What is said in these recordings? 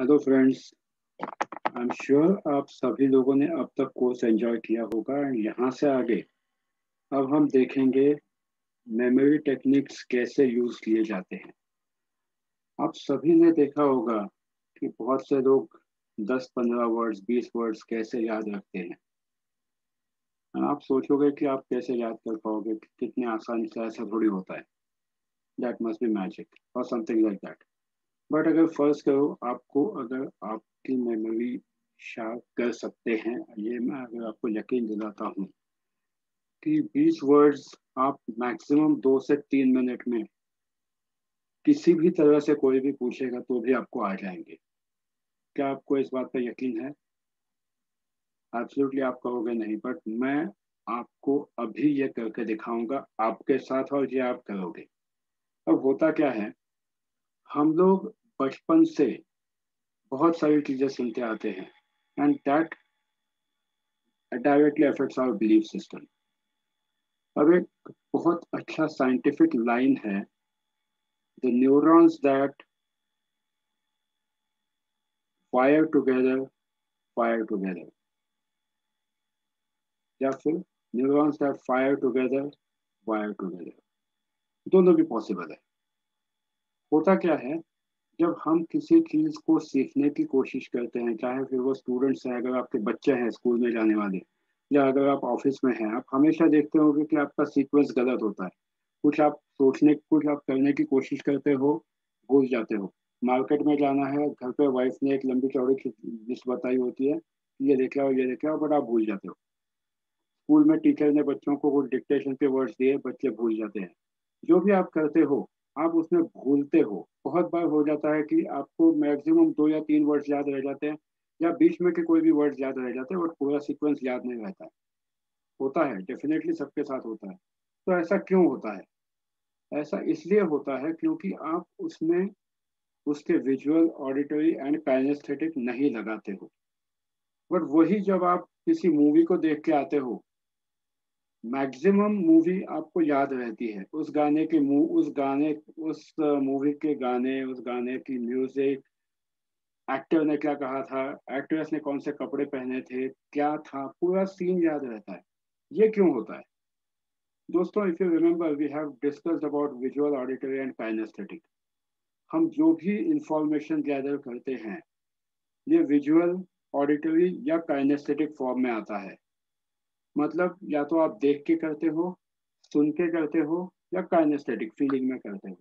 Hello friends. I am sure आप सभी लोगों ने अब तक कोर्स एंजॉय किया होगा एंड यहाँ से आगे अब हम देखेंगे मेमोरी टेक्निक्स कैसे यूज किए जाते हैं। आप सभी ने देखा होगा कि बहुत से लोग 10-15 वर्ड्स 20 वर्ड्स कैसे याद रखते हैं। And आप सोचोगे कि आप कैसे याद कर पाओगे, कि कितने आसानी से, ऐसा थोड़ी होता है। दैट मस्ट बी मैजिक और समथिंग लाइक दैट। बट अगर फर्ज करो आपको, अगर आपकी मेमोरी शार्प कर सकते हैं, ये मैं अगर आपको यकीन दिलाता हूँ कि 20 वर्ड्स आप मैक्सिमम 2 से 3 मिनट में किसी भी तरह से कोई भी पूछेगा तो भी आपको आ जाएंगे। क्या आपको इस बात पर यकीन है? एब्सोल्युटली आप कहोगे नहीं, बट मैं आपको अभी ये करके दिखाऊंगा आपके साथ, और ये आप करोगे। अब होता क्या है, हम लोग बचपन से बहुत सारी चीजें सुनते आते हैं and that directly affects our belief system. अब एक बहुत अच्छा साइंटिफिक लाइन है, the neurons that fire together fire together, या फिर neurons that fire together wire together, दोनों भी पॉसिबल है। होता क्या है, जब हम किसी चीज को सीखने की कोशिश करते हैं, चाहे फिर वो स्टूडेंट्स हैं, अगर आपके बच्चे हैं स्कूल में जाने वाले, या अगर आप ऑफिस में हैं, आप हमेशा देखते होंगे कि आपका सीक्वेंस गलत होता है। कुछ आप करने की कोशिश करते हो, भूल जाते हो। मार्केट में जाना है, घर पे वाइफ ने एक लंबी चौड़ी लिस्ट बताई होती है कि ये लेके आओ ये लेके आओ, बट आप भूल जाते हो। स्कूल में टीचर ने बच्चों को कुछ डिक्टेशन के वर्ड्स दिए, बच्चे भूल जाते हैं। जो भी आप करते हो, आप उसमें भूलते हो। बहुत बार हो जाता है कि आपको मैक्सिमम 2 या 3 वर्ड्स याद रह जाते हैं, या बीच में के कोई भी वर्ड्स याद रह जाते हैं, और पूरा सीक्वेंस याद नहीं रहता है। होता है, डेफिनेटली सबके साथ होता है। तो ऐसा क्यों होता है? ऐसा इसलिए होता है क्योंकि आप उसमें उसके विजुअल, ऑडिटरी एंड काइनेस्थेटिक नहीं लगाते हो। बट वही जब आप किसी मूवी को देख के आते हो, मैक्सिमम मूवी आपको याद रहती है। उस गाने के उस गाने, उस मूवी के गाने, उस गाने की म्यूजिक, एक्टर ने क्या कहा था, एक्ट्रेस ने कौन से कपड़े पहने थे, क्या था, पूरा सीन याद रहता है। ये क्यों होता है? दोस्तों, if you remember, we have discussed about visual, auditory and kinesthetic. हम जो भी इंफॉर्मेशन गैदर करते हैं, ये विजुअल, ऑडिटरी या काइनेस्थेटिक फॉर्म में आता है। मतलब या तो आप देख के करते हो, सुन के करते हो, या काइनेस्थेटिक फीलिंग में करते हो।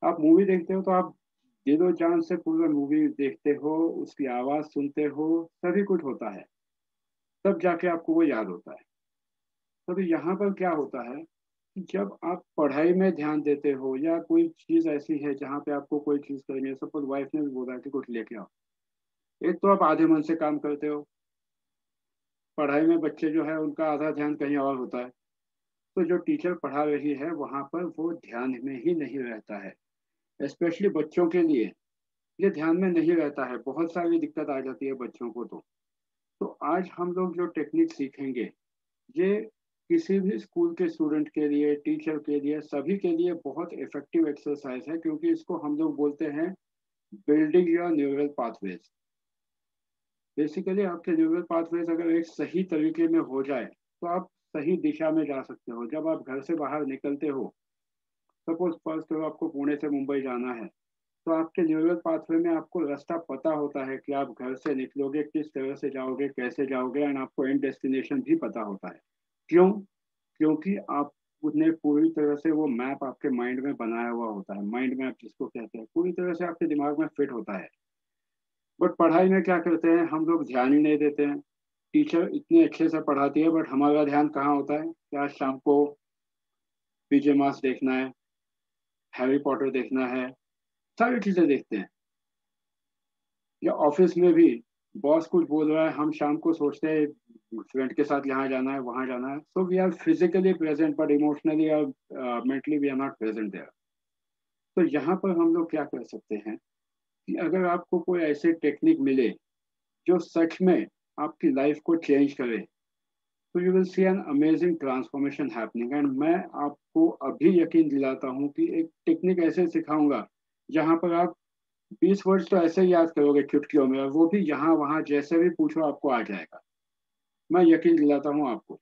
आप मूवी देखते हो तो आप दिलो जान से पूरा मूवी देखते हो, उसकी आवाज सुनते हो, सभी कुछ होता है, तब जाके आपको वो याद होता है। तभी यहाँ पर क्या होता है कि जब आप पढ़ाई में ध्यान देते हो, या कोई चीज ऐसी है जहाँ पे आपको कोई चीज करनी है, सपोज वाइफ ने भी बोला कि कुछ लेके आओ, एक तो आप आधे मन से काम करते हो। पढ़ाई में बच्चे जो है उनका आधा ध्यान कहीं और होता है। तो जो टीचर पढ़ा रही है वहां पर वो ध्यान में ही नहीं रहता है। स्पेशली बच्चों के लिए ये ध्यान में नहीं रहता है, बहुत सारी दिक्कत आ जाती है बच्चों को। तो आज हम लोग जो टेक्निक सीखेंगे, ये किसी भी स्कूल के स्टूडेंट के लिए, टीचर के लिए, सभी के लिए बहुत इफेक्टिव एक्सरसाइज है, क्योंकि इसको हम लोग बोलते हैं building your neural pathways. Basically आपके न्यूरल पाथवेज अगर एक सही तरीके में हो जाए तो आप सही दिशा में जा सकते हो। जब आप घर से बाहर निकलते हो, सपोज फर्स्ट करो आपको पुणे से मुंबई जाना है, तो आपके न्यूरल पाथवे में आपको रास्ता पता होता है कि आप घर से निकलोगे, किस तरह से जाओगे, कैसे जाओगे, एंड आपको एंड डेस्टिनेशन भी पता होता है। क्यों? क्योंकि आपने पूरी तरह से वो मैप आपके माइंड में बनाया हुआ होता है। माइंड मैप जिसको कहते हैं, पूरी तरह से आपके दिमाग में फिट होता है। बट पढ़ाई में क्या करते हैं हम लोग, ध्यान ही नहीं देते हैं। टीचर इतने अच्छे से पढ़ाती है, बट हमारा ध्यान कहाँ होता है? क्या शाम को पीजे मास देखना है, हैरी पॉटर देखना है, सारी चीजें देखते हैं। या ऑफिस में भी बॉस कुछ बोल रहा है, हम शाम को सोचते हैं फ्रेंड के साथ यहाँ जाना है वहाँ जाना है। So we are physically present, but emotionally और mentally we are not present there. तो यहाँ पर हम लोग क्या कर सकते हैं कि अगर आपको कोई ऐसे टेक्निक मिले जो सच में आपकी लाइफ को चेंज करे, तो you will see an amazing transformation happening. And मैं आपको अभी यकीन दिलाता हूँ कि एक टेक्निक ऐसे सिखाऊंगा जहाँ पर आप 20 वर्ड्स तो ऐसे ही याद करोगे चुटकियों में, और वो भी यहाँ वहाँ जैसे भी पूछो आपको आ जाएगा, मैं यकीन दिलाता हूँ आपको।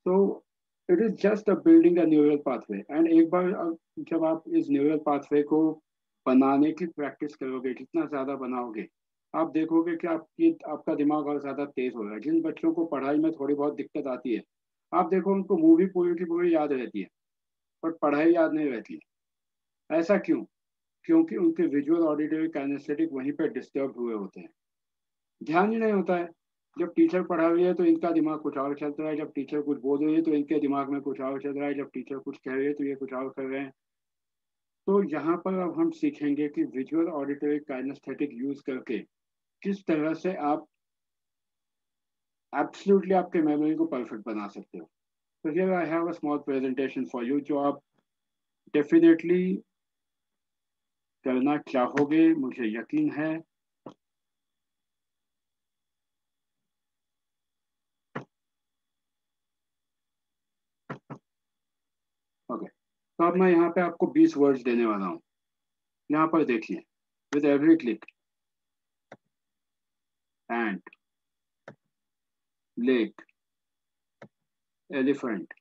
तो it is just a building a neural pathway, and एक बार जब आप इस न्यूरल पाथवे को बनाने की प्रैक्टिस करोगे, जितना ज़्यादा बनाओगे, आप देखोगे कि आपका दिमाग और ज़्यादा तेज हो रहा है। जिन बच्चों को पढ़ाई में थोड़ी बहुत दिक्कत आती है, आप देखो उनको मूवी पूरी की पूरी याद रहती है, पर पढ़ाई याद नहीं रहती है। ऐसा क्यों? क्योंकि उनके विजुअल ऑडिटरी काइनेस्थेटिक वहीं पर डिस्टर्ब हुए होते हैं, ध्यान ही नहीं होता है। जब टीचर पढ़ा रही है तो इनका दिमाग कुछ और चल रहा है, जब टीचर कुछ बोल रही है तो इनके दिमाग में कुछ और चल रहा है, जब टीचर कुछ कह रही है तो ये कुछ और कर रहे हैं। तो यहाँ पर अब हम सीखेंगे कि विजुअल ऑडिटरी काइनेस्थेटिक यूज करके किस तरह से आप एब्सोल्युटली आपके मेमोरी को परफेक्ट बना सकते हो। तो here I have a small presentation for you, जो आप डेफिनेटली करना चाहोगे, मुझे यकीन है। ओके, तो अब मैं यहाँ पे आपको 20 वर्ड्स देने वाला हूँ। यहाँ पर देखिए, with every click, and, lake, elephant,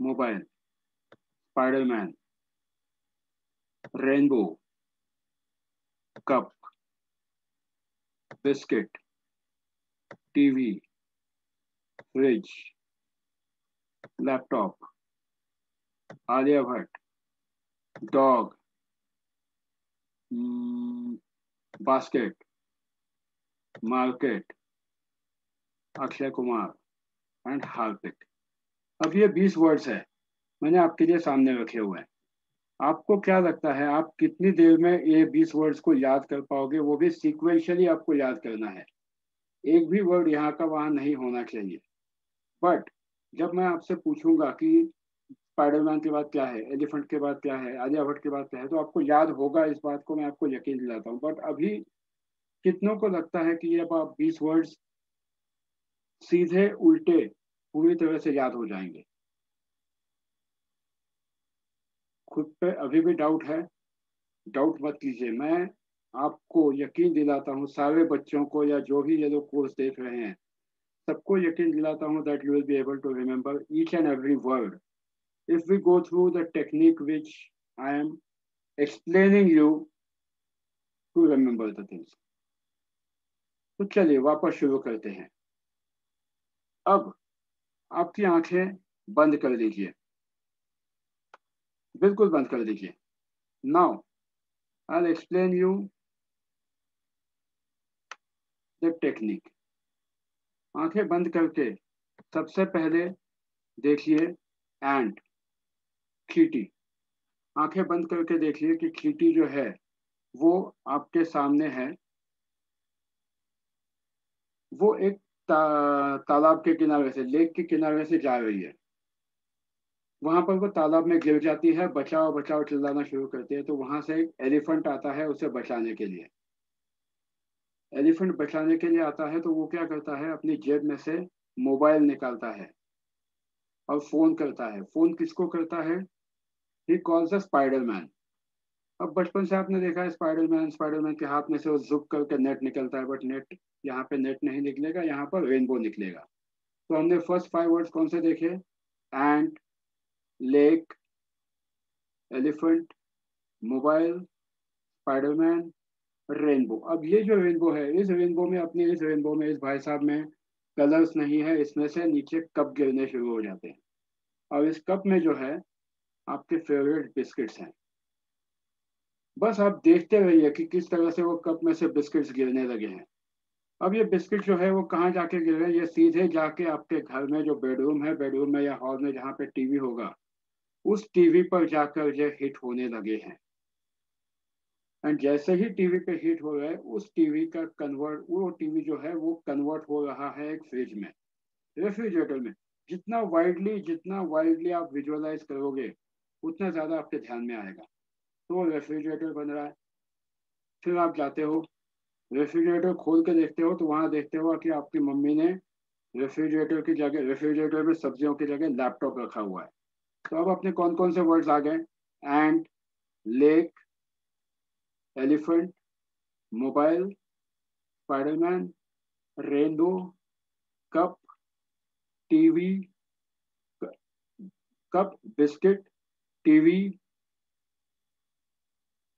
mobile, Spiderman, rainbow, cup, biscuit, TV, fridge, laptop, Alia Bhatt, dog, basket, market, Akshay Kumar and Harpic. अब ये 20 वर्ड्स है, मैंने आपके लिए सामने रखे हुए हैं। आपको क्या लगता है आप कितनी देर में ये 20 वर्ड्स को याद कर पाओगे? वो भी सीक्वेंशियली आपको याद करना है, एक भी वर्ड यहाँ का वहाँ नहीं होना चाहिए। बट जब मैं आपसे पूछूंगा कि स्पाइडरमैन के बाद क्या है, एलिफेंट के बाद क्या है, आलिया भट्ट के बाद क्या है, तो आपको याद होगा, इस बात को मैं आपको यकीन दिलाता हूँ। बट अभी कितनों को लगता है कि ये अब आप 20 वर्ड्स सीधे उल्टे पूरी तरह से याद हो जाएंगे? खुद पे अभी भी डाउट है? डाउट मत कीजिए, मैं आपको यकीन दिलाता हूँ, सारे बच्चों को या जो भी ये लोग कोर्स देख रहे हैं, सबको यकीन दिलाता हूँ that you will be able to remember each and every word if we go through the technique which I am explaining you to remember the things. तो चलिए वापस शुरू करते हैं। अब आपकी आंखें बंद कर दीजिए, बिल्कुल बंद कर दीजिए। Now I will explain you the technique. आंखें बंद करके सबसे पहले देखिए एंट, चींटी। आंखें बंद करके देखिए कि चींटी जो है वो आपके सामने है। वो एक तालाब के किनारे से, लेक के किनारे से जा रही है। वहां पर वो तालाब में गिर जाती है, बचाओ बचाओ चिल्लाना शुरू करती है, तो वहां से एक एलिफेंट आता है उसे बचाने के लिए। एलिफेंट बचाने के लिए आता है तो वो क्या करता है, अपनी जेब में से मोबाइल निकालता है और फोन करता है। फोन किसको करता है? He calls a Spiderman. अब बचपन से आपने देखा है स्पाइडरमैन, स्पाइडरमैन के हाथ में से वो जुक करके नेट निकलता है, बट नेट, यहाँ पे नेट नहीं निकलेगा, यहाँ पर रेनबो निकलेगा। तो हमने फर्स्ट 5 वर्ड्स कौन से देखे? Ant, lake, elephant, mobile, Spiderman, rainbow. अब ये जो रेनबो है, इस रेनबो में, अपने इस रेनबो में, इस भाई साहब में कलर्स नहीं है, इसमें से नीचे कप गिरने शुरू हो जाते हैं। और इस कप में जो है आपके फेवरेट बिस्किट्स हैं। बस आप देखते रहिए कि किस तरह से वो कप में से बिस्किट्स गिरने लगे हैं। अब ये बिस्किट जो है वो कहाँ जाके गिर रहे हैं? ये सीधे जाके आपके घर में जो बेडरूम है, बेडरूम में या हॉल में जहाँ पे टीवी होगा, उस टीवी पर जाकर ये हिट होने लगे हैं। एंड जैसे ही टीवी पे हिट हो रहा है, उस टीवी का कन्वर्ट, वो टीवी जो है वो कन्वर्ट हो रहा है एक फ्रिज में, रेफ्रिजरेटर में। जितना वाइडली आप विजुअलाइज करोगे, उतना ज्यादा आपके ध्यान में आएगा। तो वो रेफ्रिजरेटर बन रहा है। फिर आप जाते हो, रेफ्रिजरेटर खोल के देखते हो, तो वहां देखते हो कि आपकी मम्मी ने रेफ्रिजरेटर की जगह, रेफ्रिजरेटर में सब्जियों की जगह लैपटॉप रखा हुआ है। तो अब अपने कौन कौन से वर्ड्स आ गए? And, lake, elephant, mobile, Spiderman, rainbow, cup, TV, cup, biscuit, TV,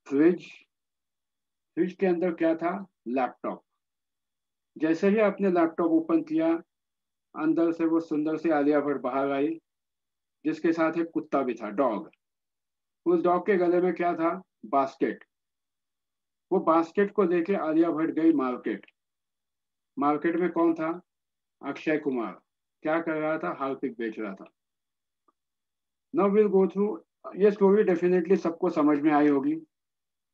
fridge. Fridge के अंदर क्या था? लैपटॉप। जैसे ही आपने लैपटॉप ओपन किया, अंदर से वो सुंदर सी आलिया भट्ट बाहर आई, जिसके साथ एक कुत्ता भी था, डॉग। उस डॉग के गले में क्या था? बास्केट। वो बास्केट को लेके आलिया भट्ट गई मार्केट। मार्केट में कौन था? अक्षय कुमार। क्या कर रहा था? हार्पिक बेच रहा था। Now will go through. ये स्टोरी डेफिनेटली सबको समझ में आई होगी।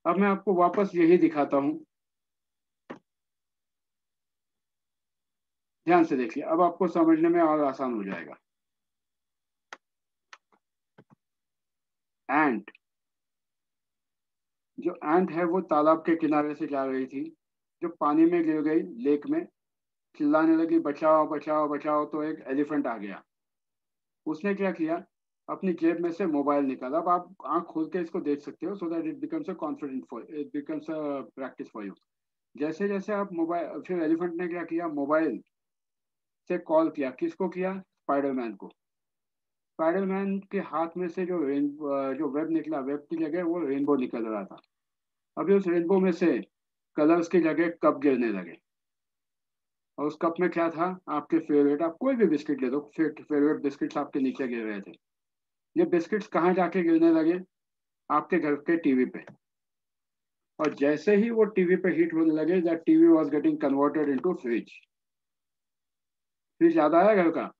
अब मैं आपको वापस यही दिखाता हूँ, ध्यान से देखिए, अब आपको समझने में और आसान हो जाएगा। एंट, जो एंट है वो तालाब के किनारे से जा रही थी, जो पानी में गिर गई, लेक में, चिल्लाने लगी बचाओ बचाओ बचाओ, तो एक एलिफेंट आ गया। उसने क्या किया? अपनी जेब में से मोबाइल निकाला। अब आप आंख खोल के इसको देख सकते हो, so that it becomes a confident for, it becomes a practice for you. जैसे जैसे आप मोबाइल, फिर एलिफेंट ने क्या किया? मोबाइल से कॉल किया। किसको किया? स्पाइडरमैन को। स्पाइडरमैन के हाथ में से जो वेब निकला, वेब की जगह वो रेनबो निकल रहा था। अभी उस रेनबो में से कलर्स की जगह कप गिरने लगे, और उस कप में क्या था? आपके फेवरेट, आप कोई भी बिस्किट ले दो, फेवरेट बिस्किट्स आपके नीचे गिर रहे थे। ये बिस्किट्स कहाँ जाके गिरने लगे? आपके घर के टीवी पे। और जैसे ही वो टीवी पे हिट होने लगे, that TV was getting converted into fridge. Fridge याद आया घर का?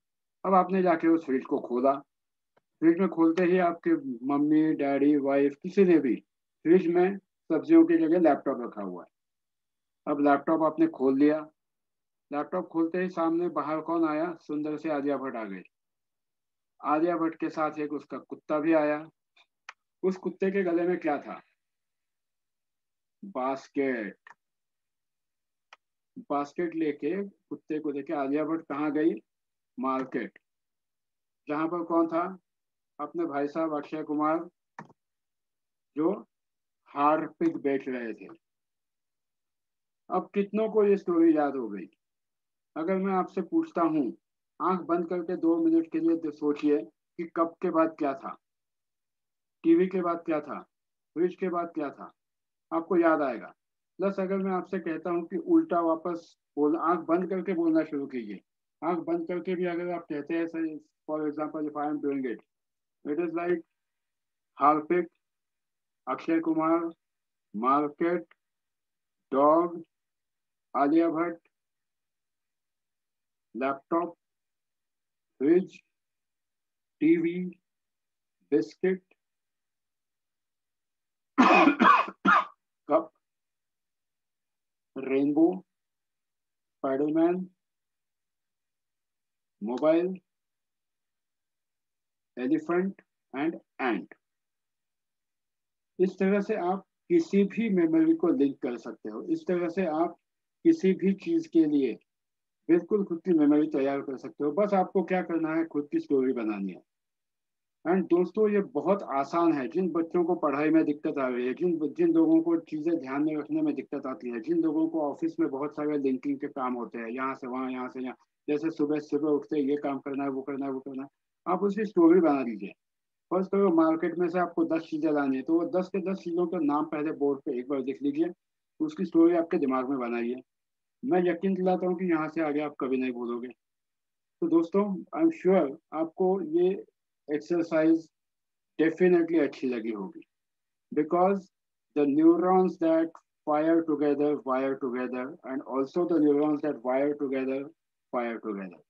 अब आपने जाके उस फ्रिज को खोला। फ्रिज में खोलते ही आपके मम्मी डैडी वाइफ किसी ने भी, फ्रिज में सब्जियों की जगह लैपटॉप रखा हुआ है। अब लैपटॉप आपने खोल लिया। लैपटॉप खोलते ही सामने बाहर कौन आया? सुंदर से आलिया भट्ट आ गई। आलिया भट्ट के साथ एक उसका कुत्ता भी आया। उस कुत्ते के गले में क्या था? बास्केट। बास्केट लेके, कुत्ते को लेके आलिया भट्ट कहाँ गई? मार्केट। जहां पर कौन था? अपने भाई साहब अक्षय कुमार, जो हार्पिक बेच रहे थे। अब कितनों को ये स्टोरी याद हो गई? अगर मैं आपसे पूछता हूँ, आंख बंद करके 2 मिनट के लिए तो सोचिए कि कप के बाद क्या था, टीवी के बाद क्या था, फ्रिज के बाद क्या था, आपको याद आएगा। प्लस अगर मैं आपसे कहता हूँ कि उल्टा वापस बोल, आंख बंद करके बोलना शुरू कीजिए। आंख बंद करके भी अगर आप कहते हैं, for example if I am doing it, it is like Harpic, Akshay Kumar, market, dog, Alia Bhatt, laptop, fridge, TV, biscuit, cup, rainbow, Spiderman, mobile, elephant and एंट। इस तरह से आप किसी भी मेमोरी को लिंक कर सकते हो। इस तरह से आप किसी भी चीज के लिए बिल्कुल खुद की मेमोरी तैयार कर सकते हो। बस आपको क्या करना है? खुद की स्टोरी बनानी है। एंड दोस्तों, ये बहुत आसान है। जिन बच्चों को पढ़ाई में दिक्कत आ रही है, जिन जिन लोगों को चीजें ध्यान में रखने में दिक्कत आती है, जिन लोगों को ऑफिस में बहुत सारे लिंकिंग के काम होते हैं, यहाँ से वहाँ, यहाँ से यहाँ, जैसे सुबह सुबह उठते ये काम करना है, वो करना है, वो करना है, आप उसकी स्टोरी बना दीजिए। फर्स्ट करो, मार्केट में से आपको 10 चीजें लानी है, तो वो 10 के 10 चीजों के नाम पहले बोर्ड पे एक बार लिख लीजिए। उसकी स्टोरी आपके दिमाग में बनाइए। मैं यकीन दिलाता हूँ कि यहाँ से आगे आप कभी नहीं भूलोगे। तो दोस्तों, आई एम श्योर आपको ये एक्सरसाइज डेफिनेटली अच्छी लगी होगी, because the neurons that fire together and also the neurons that wire together fire together।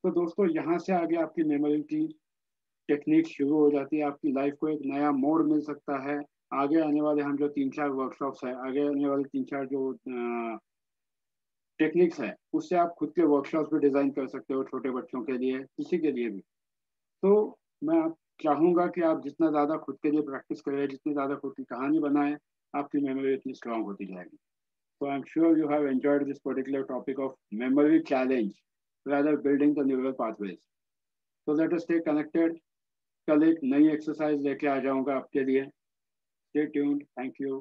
तो दोस्तों, यहाँ से आगे आपकी मेमोरी की टेक्निक शुरू हो जाती है। आपकी लाइफ को एक नया मोड़ मिल सकता है। आगे आने वाले हम जो 3-4 वर्कशॉप्स है, आगे आने वाले 3-4 जो टेक्निक्स है, उससे आप खुद के वर्कशॉप्स भी डिजाइन कर सकते हो, छोटे बच्चों के लिए, किसी के लिए भी। तो मैं आप चाहूंगा कि आप जितना ज़्यादा खुद के लिए प्रैक्टिस करें, जितनी ज़्यादा खुद की कहानी बनाएं, आपकी मेमोरी इतनी स्ट्रांग होती जाएगी। So I'm sure you have enjoyed this particular topic of memory challenge, rather building the neural pathways. So let us stay connected. कल एक नई एक्सरसाइज लेके आ जाऊंगा आपके लिए। Stay tuned. Thank you.